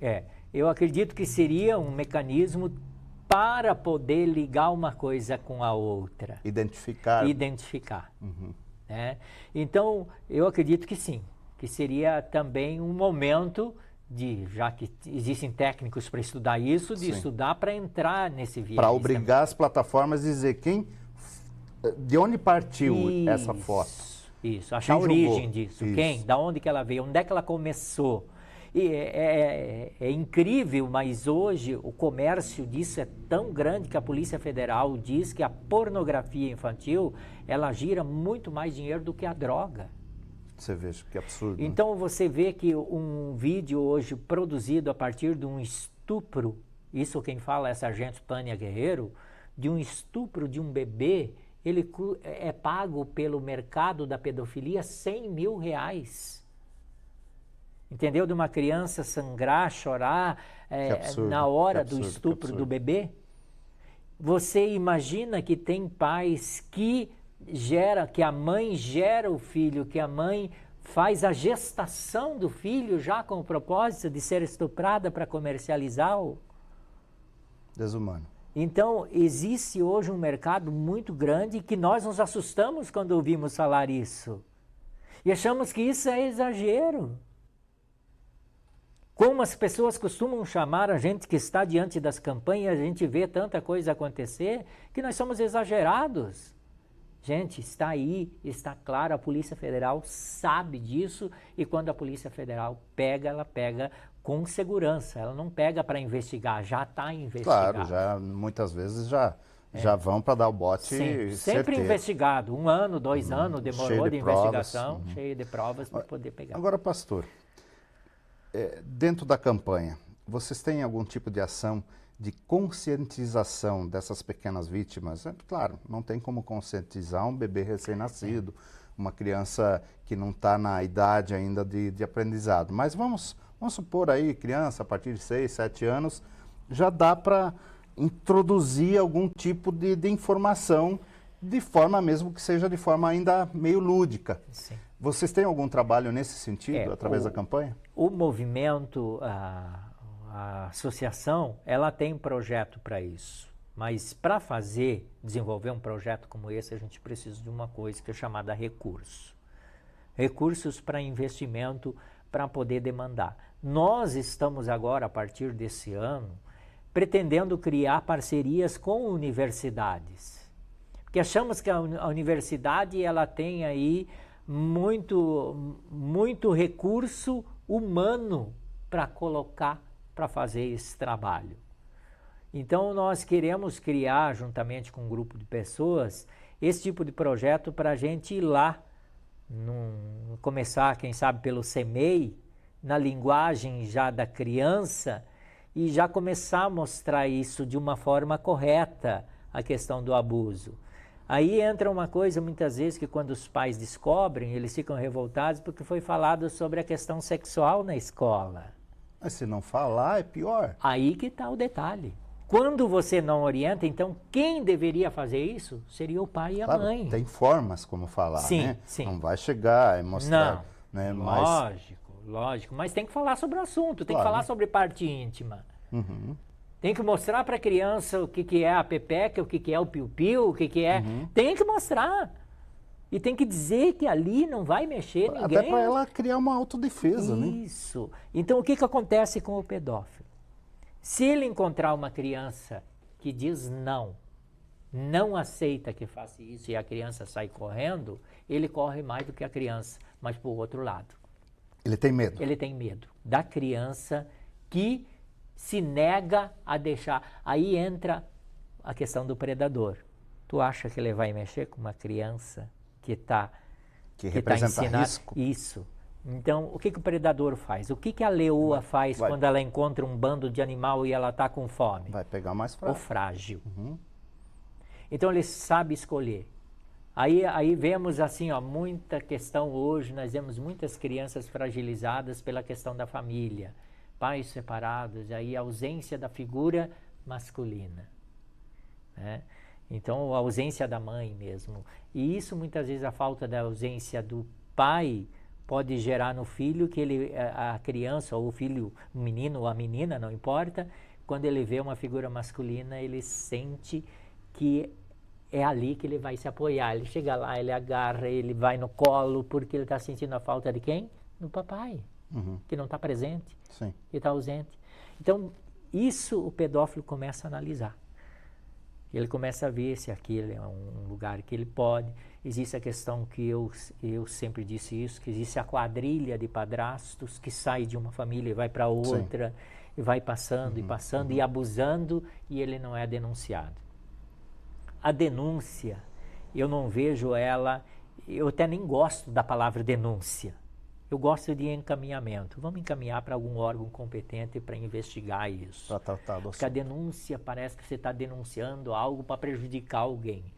Eu acredito que seria um mecanismo para poder ligar uma coisa com a outra. Identificar. Uhum. Né? Então, eu acredito que sim. Que seria também um momento já que existem técnicos para estudar isso, estudar para entrar nesse viés. Para obrigar as plataformas a dizer de onde partiu essa foto. Isso, achar a origem disso. Isso. Da onde que ela veio, onde é que ela começou. E é incrível, mas hoje o comércio disso é tão grande que a Polícia Federal diz que a pornografia infantil, ela gira muito mais dinheiro do que a droga. Você veja que absurdo. Então você vê que um vídeo hoje produzido a partir de um estupro, isso quem fala é Sargento Tânia Guerreiro, de um estupro de um bebê, ele é pago pelo mercado da pedofilia R$100 mil. Entendeu? De uma criança sangrar, chorar na hora do estupro do bebê. Você imagina que tem pais que a mãe gera o filho, que a mãe faz a gestação do filho já com o propósito de ser estuprada para comercializá-lo. Desumano. Então, existe hoje um mercado muito grande que nós nos assustamos quando ouvimos falar isso. E achamos que isso é exagero. Como as pessoas costumam chamar a gente que está diante das campanhas, a gente vê tanta coisa acontecer, que nós somos exagerados. Gente, está aí, está claro, a Polícia Federal sabe disso e quando a Polícia Federal pega, ela pega com segurança, ela não pega para investigar, já está investigado. Claro, muitas vezes já vão para dar o bote. Sempre investigado, 1 ano, 2 anos, demorou de investigação, cheio de provas para poder pegar. Agora, pastor, dentro da campanha, vocês têm algum tipo de ação de conscientização dessas pequenas vítimas? Claro, não tem como conscientizar um bebê recém-nascido, uma criança que não está na idade ainda de aprendizado. Mas vamos supor aí, criança a partir de 6, 7 anos, já dá para introduzir algum tipo de informação, de forma mesmo que seja de forma ainda meio lúdica. Sim. Vocês têm algum trabalho nesse sentido, através da campanha? O movimento, a associação, ela tem projeto para isso. Mas para desenvolver um projeto como esse, a gente precisa de uma coisa que é chamada recurso. Recursos para investimento, para poder demandar. Nós estamos agora, a partir desse ano, pretendendo criar parcerias com universidades. Porque achamos que a universidade ela tem aí muito recurso humano para colocar, para fazer esse trabalho. Então, nós queremos criar, juntamente com um grupo de pessoas, esse tipo de projeto para a gente ir lá, começar, quem sabe, pelo CEMEI, na linguagem já da criança, e já começar a mostrar isso de uma forma correta, a questão do abuso. Aí entra uma coisa, muitas vezes, que quando os pais descobrem, eles ficam revoltados porque foi falado sobre a questão sexual na escola. Mas se não falar, é pior. Aí que está o detalhe. Quando você não orienta, então quem deveria fazer isso seria o pai e a Claro, mãe. tem formas como falar, Sim, né? sim. Não vai chegar e mostrar. Não, né? lógico. Mas tem que falar sobre o assunto, tem Claro. que falar sobre parte íntima. Uhum. Tem que mostrar para a criança o que é a pepeca, o que é o piu-piu, o que é... Tem que mostrar. E tem que dizer que ali não vai mexer ninguém. Até para ela criar uma autodefesa, né? Isso. Então, o que acontece com o pedófilo? Se ele encontrar uma criança que diz não aceita que faça isso e a criança sai correndo, ele corre mais do que a criança, mas para o outro lado. Ele tem medo. Ele tem medo da criança que se nega a deixar. Aí entra a questão do predador. Tu acha que ele vai mexer com uma criança que representa ensinando risco? Isso. Então, o que o predador faz? O que a leoa faz quando ela encontra um bando de animal e ela está com fome? Vai pegar o mais O fraco. frágil. Então, ele sabe escolher. Aí vemos assim, ó, muita questão hoje, nós vemos muitas crianças fragilizadas pela questão da família. Pais separados, aí a ausência da figura masculina, né? Então, a ausência da mãe mesmo. E isso, muitas vezes, a falta da ausência do pai pode gerar no filho que a criança, ou o filho, o menino ou a menina, não importa, quando ele vê uma figura masculina, ele sente que é ali que ele vai se apoiar. Ele chega lá, ele agarra, ele vai no colo, porque ele está sentindo a falta de quem? Do papai, que não está presente, Sim. que está ausente. Então, isso o pedófilo começa a analisar. Ele começa a ver se aquele é um lugar que ele pode. Existe a questão que eu sempre disse isso, que existe a quadrilha de padrastos que sai de uma família e vai para outra, e vai passando e passando e abusando, e ele não é denunciado. A denúncia, eu não vejo ela, eu até nem gosto da palavra denúncia. Eu gosto de encaminhamento. Vamos encaminhar para algum órgão competente para investigar isso. Para tratar do Porque a denúncia parece que você está denunciando algo para prejudicar alguém.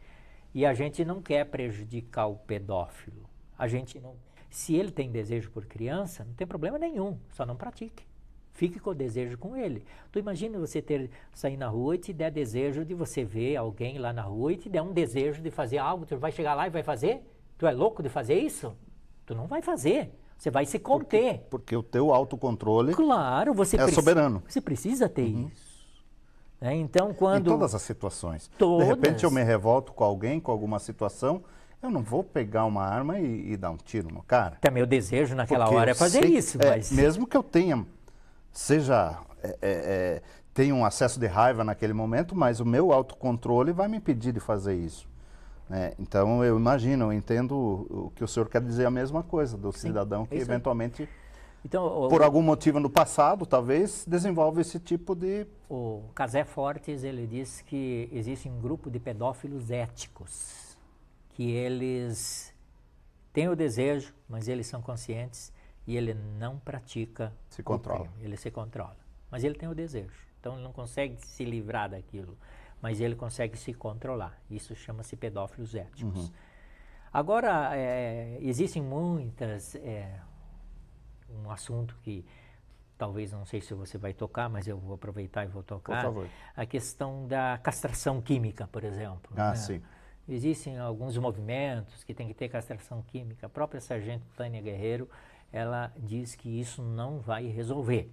E a gente não quer prejudicar o pedófilo. A gente não. Se ele tem desejo por criança, não tem problema nenhum, só não pratique. Fique com o desejo com ele. Tu imagina você sair na rua e te der desejo de você ver alguém lá na rua e te der um desejo de fazer algo, tu vai chegar lá e vai fazer? Tu é louco de fazer isso? Tu não vai fazer. Você vai se conter. Porque o teu autocontrole Claro, você soberano. Você precisa ter isso. Né? Então, quando... Em todas as situações. Todas. De repente eu me revolto com alguém, com alguma situação, eu não vou pegar uma arma e dar um tiro no cara. Até meu desejo naquela Porque hora é fazer sei, isso. Mas... Mesmo que eu tenha, tenha um acesso de raiva naquele momento, mas o meu autocontrole vai me impedir de fazer isso. Né? Então eu imagino, eu entendo o que o senhor quer dizer, a mesma coisa do cidadão que eventualmente, então, por algum motivo no passado, talvez, desenvolve esse tipo de... O Casé Fortes, ele diz que existe um grupo de pedófilos éticos, que eles têm o desejo, mas eles são conscientes e ele não pratica. Se controla. Ele se controla, mas ele tem o desejo, então ele não consegue se livrar daquilo. Mas ele consegue se controlar. Isso chama-se pedófilos éticos. Agora, existem muitas... um assunto que talvez, não sei se você vai tocar, mas eu vou aproveitar e vou tocar. Por favor. A questão da castração química, por exemplo. Ah, sim. Existem alguns movimentos que tem que ter castração química. A própria sargento Tânia Guerreiro, ela diz que isso não vai resolver.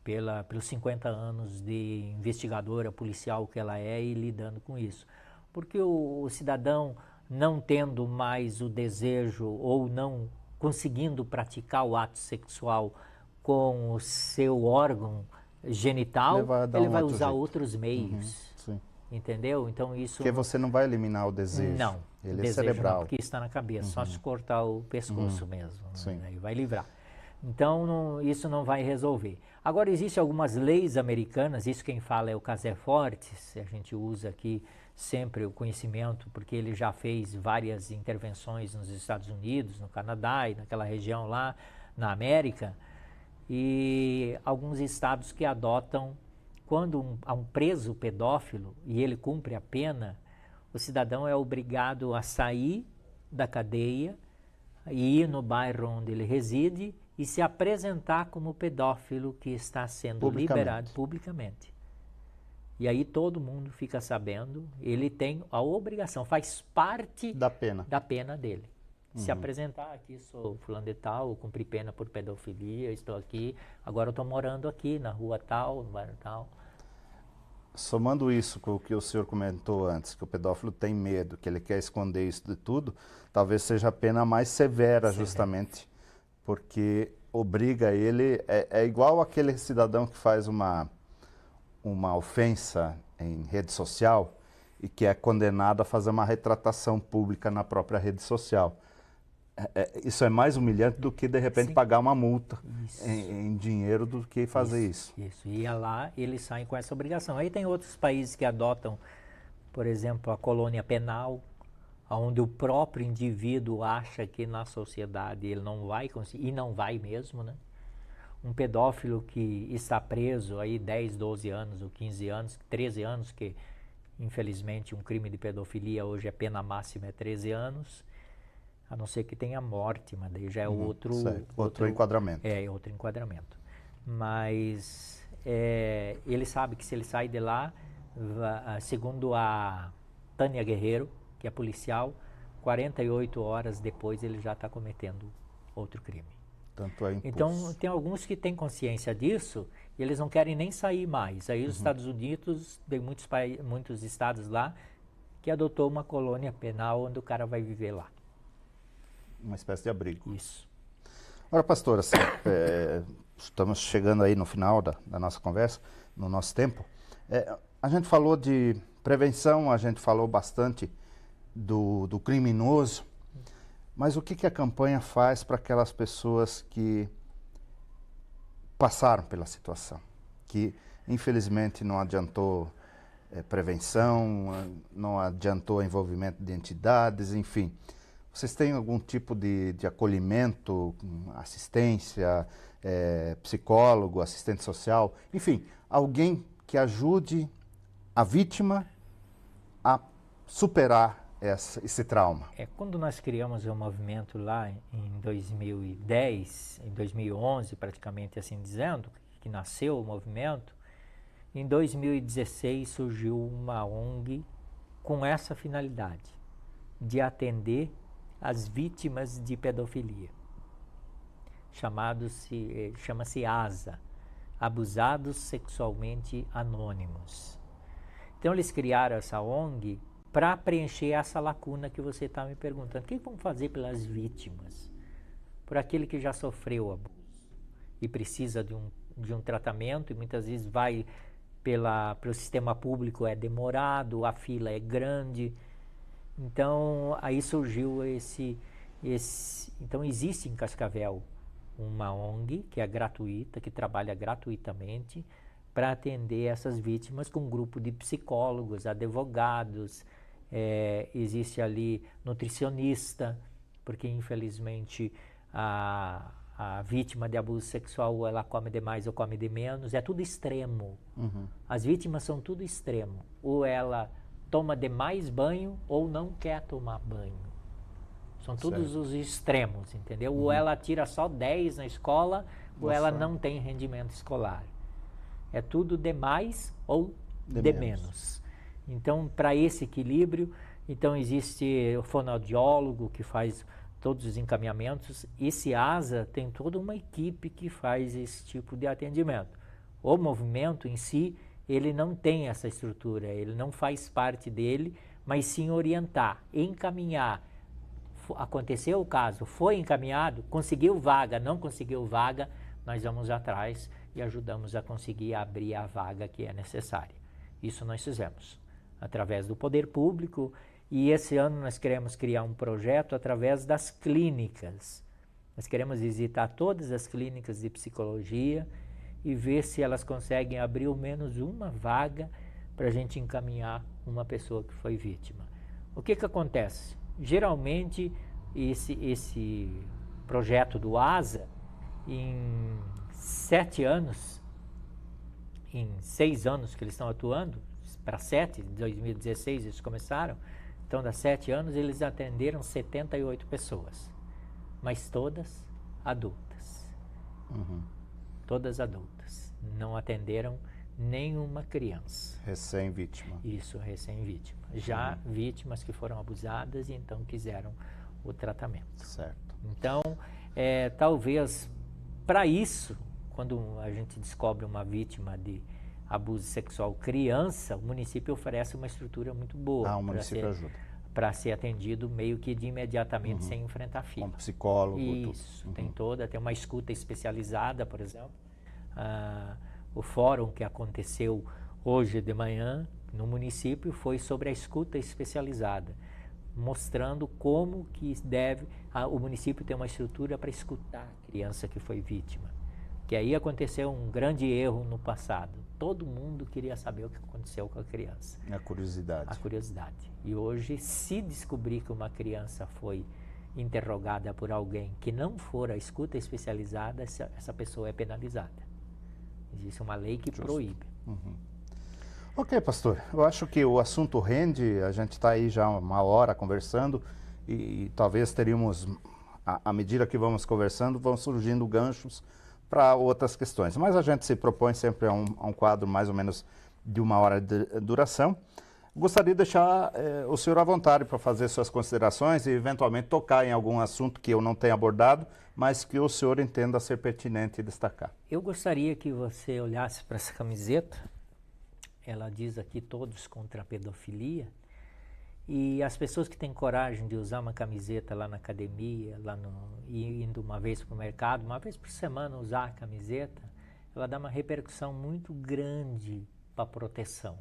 Pelos 50 anos de investigadora policial que ela é e lidando com isso. Porque o cidadão, não tendo mais o desejo ou não conseguindo praticar o ato sexual com o seu órgão genital, ele vai usar outros meios. Sim. Entendeu? Então isso... Porque você não vai eliminar o desejo. Não. Ele é cerebral. Não, porque está na cabeça. Só se cortar o pescoço mesmo. Sim. Aí vai livrar. Então, isso não vai resolver. Agora, existem algumas leis americanas, isso quem fala é o Casé Fortes, a gente usa aqui sempre o conhecimento, porque ele já fez várias intervenções nos Estados Unidos, no Canadá e naquela região lá, na América, e alguns estados que adotam, quando há um preso pedófilo e ele cumpre a pena, o cidadão é obrigado a sair da cadeia e ir no bairro onde ele reside e se apresentar como pedófilo que está sendo liberado publicamente. E aí todo mundo fica sabendo, ele tem a obrigação, faz parte da pena dele. Se apresentar aqui, sou fulano de tal, cumpri pena por pedofilia, estou aqui, agora eu estou morando aqui na rua tal, no bairro tal. Somando isso com o que o senhor comentou antes, que o pedófilo tem medo, que ele quer esconder isso de tudo, talvez seja a pena mais severa, justamente, porque obriga ele, é igual aquele cidadão que faz uma ofensa em rede social e que é condenado a fazer uma retratação pública na própria rede social. Isso é mais humilhante do que, de repente, pagar uma multa em dinheiro do que fazer isso. Isso, e lá eles saem com essa obrigação. Aí tem outros países que adotam, por exemplo, a colônia penal, onde o próprio indivíduo acha que na sociedade ele não vai conseguir, e não vai mesmo, né? Um pedófilo que está preso aí 10, 12 anos, ou 15 anos, 13 anos, que infelizmente um crime de pedofilia hoje a pena máxima é 13 anos, a não ser que tenha morte, mas daí já é outro enquadramento. Outro enquadramento. Mas ele sabe que se ele sai de lá, segundo a Tânia Guerreiro, que é policial, 48 horas depois ele já está cometendo outro crime. Tanto é impulso. Então, tem alguns que têm consciência disso e eles não querem nem sair mais. Aí os Estados Unidos, tem muitos estados lá que adotou uma colônia penal onde o cara vai viver lá. Uma espécie de abrigo. Isso. Ora, pastor, assim, estamos chegando aí no final da nossa conversa, no nosso tempo. A gente falou de prevenção, a gente falou bastante do criminoso, mas o que a campanha faz para aquelas pessoas que passaram pela situação, que infelizmente não adiantou prevenção, não adiantou envolvimento de entidades, enfim. Vocês têm algum tipo de acolhimento, assistência, psicólogo, assistente social, enfim, alguém que ajude a vítima a superar esse trauma? Quando nós criamos o movimento lá em 2010, em 2011 praticamente assim dizendo, que nasceu o movimento, em 2016 surgiu uma ONG com essa finalidade, de atender as vítimas de pedofilia. Chama-se ASA, Abusados Sexualmente Anônimos. Então eles criaram essa ONG para preencher essa lacuna que você está me perguntando. O que vão fazer pelas vítimas? Por aquele que já sofreu abuso e precisa de um tratamento e muitas vezes vai pelo sistema público, é demorado, a fila é grande. Então, aí surgiu Então, existe em Cascavel uma ONG que é gratuita, que trabalha gratuitamente para atender essas vítimas com um grupo de psicólogos, advogados, existe ali nutricionista, porque infelizmente a vítima de abuso sexual, ela come demais ou come de menos, é tudo extremo. As vítimas são tudo extremo, ou ela toma demais banho ou não quer tomar banho. São todos os extremos, entendeu? Ou ela tira só 10 na escola, ou ela não tem rendimento escolar. É tudo demais ou de menos. Então, para esse equilíbrio, então existe o fonoaudiólogo que faz todos os encaminhamentos. Esse ASA tem toda uma equipe que faz esse tipo de atendimento. O movimento em si, ele não tem essa estrutura, ele não faz parte dele, mas sim orientar, encaminhar. Aconteceu o caso, foi encaminhado, conseguiu vaga, não conseguiu vaga, nós vamos atrás e ajudamos a conseguir abrir a vaga que é necessária. Isso nós fizemos através do poder público, e esse ano nós queremos criar um projeto através das clínicas. Nós queremos visitar todas as clínicas de psicologia e ver se elas conseguem abrir ao menos uma vaga para a gente encaminhar uma pessoa que foi vítima. O que acontece? Geralmente, esse projeto do ASA, em 7 anos, em 6 anos que eles estão atuando, para 7, em 2016 eles começaram, então, das 7 anos, eles atenderam 78 pessoas, mas todas adultas. Todas adultas. Não atenderam nenhuma criança. Recém-vítima. Isso, recém-vítima. Já vítimas que foram abusadas e então quiseram o tratamento. Certo. Então, talvez para isso, quando a gente descobre uma vítima de abuso sexual criança, o município oferece uma estrutura muito boa. O município ajuda. Para ser atendido meio que de imediatamente, sem enfrentar fila. Com psicólogo. Isso, tem uma escuta especializada, por exemplo. O fórum que aconteceu hoje de manhã no município foi sobre a escuta especializada, mostrando como que o município ter uma estrutura para escutar a criança que foi vítima. Que aí aconteceu um grande erro no passado. Todo mundo queria saber o que aconteceu com a criança. A curiosidade. A curiosidade. E hoje, se descobrir que uma criança foi interrogada por alguém que não for a escuta especializada, essa pessoa é penalizada. Existe uma lei que proíbe. Ok, pastor. Eu acho que o assunto rende. A gente está aí já uma hora conversando e talvez teríamos, à medida que vamos conversando, vão surgindo ganchos para outras questões. Mas a gente se propõe sempre a um quadro mais ou menos de 1 hora de duração. Gostaria de deixar o senhor à vontade para fazer suas considerações e eventualmente tocar em algum assunto que eu não tenha abordado, mas que o senhor entenda ser pertinente destacar. Eu gostaria que você olhasse para essa camiseta. Ela diz aqui: todos contra a pedofilia. E as pessoas que têm coragem de usar uma camiseta lá na academia, e indo uma vez para o mercado, uma vez por semana usar a camiseta, ela dá uma repercussão muito grande para a proteção.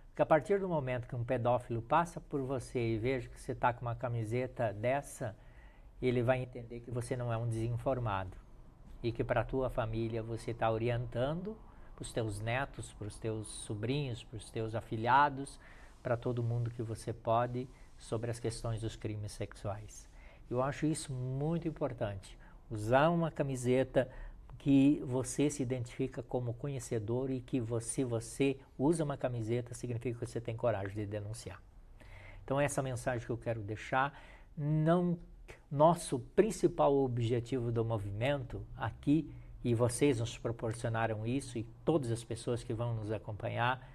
Porque a partir do momento que um pedófilo passa por você e veja que você está com uma camiseta dessa, ele vai entender que você não é um desinformado. E que para a tua família você está orientando para os teus netos, para os teus sobrinhos, para os teus afilhados, para todo mundo que você pode, sobre as questões dos crimes sexuais. Eu acho isso muito importante. Usar uma camiseta que você se identifica como conhecedor e que se você usa uma camiseta, significa que você tem coragem de denunciar. Então, essa mensagem que eu quero deixar. Nosso principal objetivo do movimento aqui, e vocês nos proporcionaram isso, e todas as pessoas que vão nos acompanhar,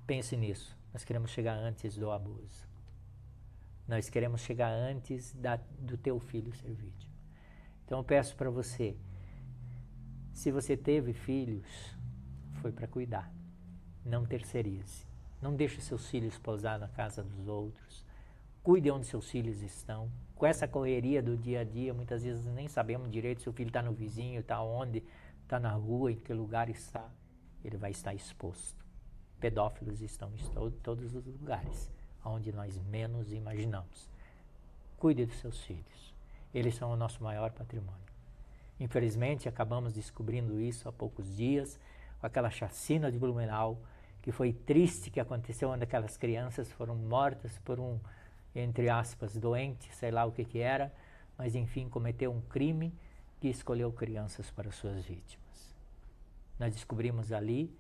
pense nisso. Nós queremos chegar antes do abuso. Nós queremos chegar antes do teu filho ser vítima. Então eu peço para você, se você teve filhos, foi para cuidar. Não terceirize. Não deixe seus filhos pousar na casa dos outros. Cuide onde seus filhos estão. Com essa correria do dia a dia, muitas vezes nem sabemos direito se o filho está no vizinho, está onde, está na rua, em que lugar está. Ele vai estar exposto. Pedófilos estão em todos os lugares, onde nós menos imaginamos. Cuide dos seus filhos. Eles são o nosso maior patrimônio. Infelizmente, acabamos descobrindo isso há poucos dias, com aquela chacina de Blumenau, que foi triste, que aconteceu onde aquelas crianças foram mortas por um, entre aspas, doente, sei lá o que era, mas enfim, cometeu um crime que escolheu crianças para suas vítimas. Nós descobrimos ali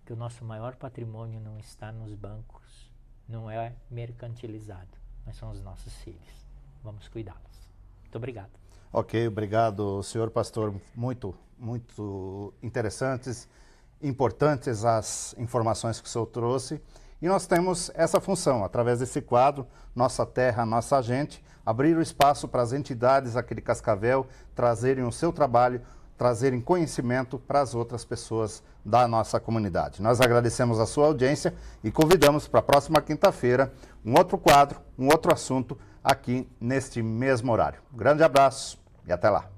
que o nosso maior patrimônio não está nos bancos, não é mercantilizado, mas são os nossos filhos. Vamos cuidá-los. Muito obrigado. Ok, obrigado, senhor pastor. Muito interessantes, importantes as informações que o senhor trouxe. E nós temos essa função, através desse quadro, Nossa Terra, Nossa Gente, abrir o espaço para as entidades aqui de Cascavel trazerem o seu trabalho, trazerem conhecimento para as outras pessoas da nossa comunidade. Nós agradecemos a sua audiência e convidamos para a próxima quinta-feira um outro quadro, um outro assunto aqui neste mesmo horário. Um grande abraço e até lá.